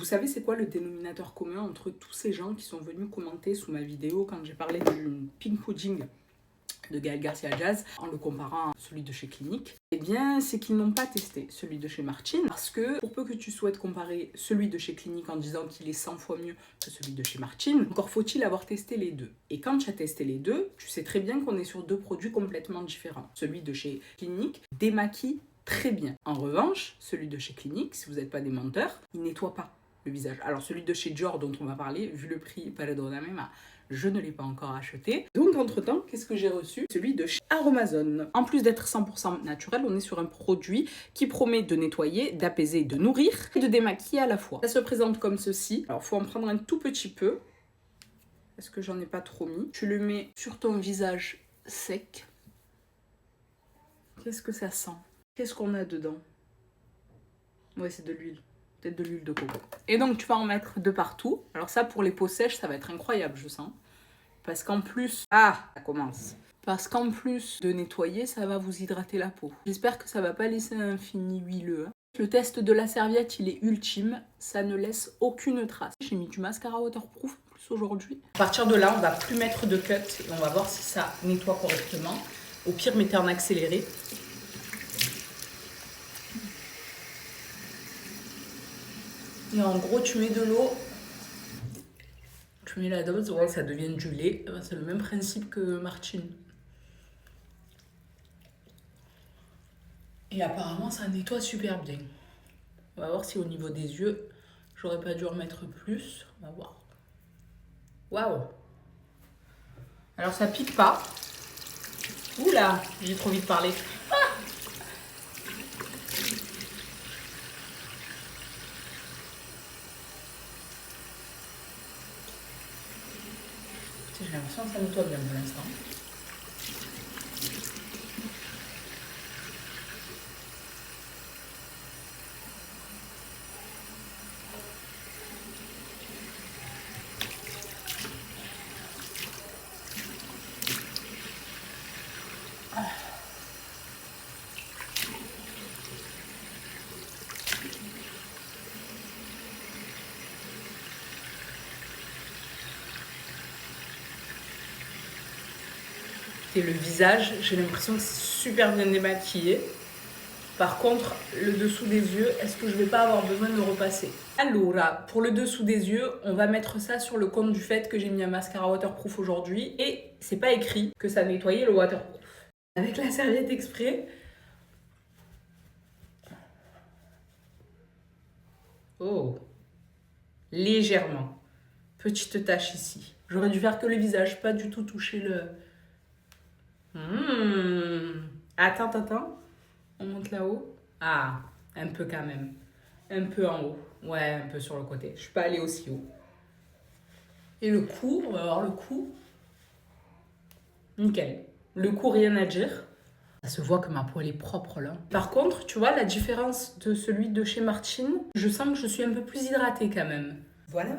savez c'est quoi le dénominateur commun entre tous ces gens qui sont venus commenter sous ma vidéo quand j'ai parlé du Pink Pudding de Gaël Garcia Jazz en le comparant à celui de chez Clinique? Eh bien, c'est qu'ils n'ont pas testé celui de chez Martine, parce que pour peu que tu souhaites comparer celui de chez Clinique en disant qu'il est 100 fois mieux que celui de chez Martine, encore faut-il avoir testé les deux. Et quand tu as testé les deux, tu sais très bien qu'on est sur deux produits complètement différents. Celui de chez Clinique démaquille très bien. En revanche, celui de chez Clinique, si vous n'êtes pas des menteurs, il nettoie pas le visage. Alors celui de chez Dior dont on va parler, vu le prix, je ne l'ai pas encore acheté. Donc entre-temps, qu'est-ce que j'ai reçu? Celui de chez Aromazone. En plus d'être 100% naturel, on est sur un produit qui promet de nettoyer, d'apaiser, de nourrir et de démaquiller à la fois. Ça se présente comme ceci. Alors il faut en prendre un tout petit peu, parce que j'en ai pas trop mis. Tu le mets sur ton visage sec. Qu'est-ce que ça sent? Qu'est-ce qu'on a dedans? Ouais, c'est de l'huile. Peut-être de l'huile de coco. Et donc, tu vas en mettre de partout. Alors ça, pour les peaux sèches, ça va être incroyable, je sens. Parce qu'en plus... Ah, ça commence. Parce qu'en plus de nettoyer, ça va vous hydrater la peau. J'espère que ça va pas laisser un fini huileux. Le test de la serviette, il est ultime. Ça ne laisse aucune trace. J'ai mis du mascara waterproof en plus aujourd'hui. À partir de là, on va plus mettre de cut. Et on va voir si ça nettoie correctement. Au pire, mettez en accéléré. Et en gros, tu mets de l'eau, tu mets la dose, voilà, ça devient du lait. C'est le même principe que Martine. Et apparemment, ça nettoie super bien. On va voir si au niveau des yeux, j'aurais pas dû en mettre plus. On va voir. Waouh! Alors, ça pique pas. Oula, j'ai trop vite parlé. J'ai l'impression que ça nettoie bien pour l'instant. Et le visage, j'ai l'impression que c'est super bien démaquillé. Par contre, le dessous des yeux, est-ce que je vais pas avoir besoin de le repasser? Alors, pour le dessous des yeux, on va mettre ça sur le compte du fait que j'ai mis un mascara waterproof aujourd'hui et c'est pas écrit que ça nettoyait le waterproof. Avec la serviette exprès. Oh, légèrement. Petite tache ici. J'aurais dû faire que le visage, pas du tout toucher le... Attends. On monte là-haut. Ah, un peu quand même. Un peu en haut. Ouais, un peu sur le côté. Je suis pas allée aussi haut. Et le cou, on va voir le cou. Nickel. Le cou, rien à dire. Ça se voit que ma peau, elle est propre là. Par contre, tu vois, la différence de celui de chez Martine, je sens que je suis un peu plus hydratée quand même. Voilà.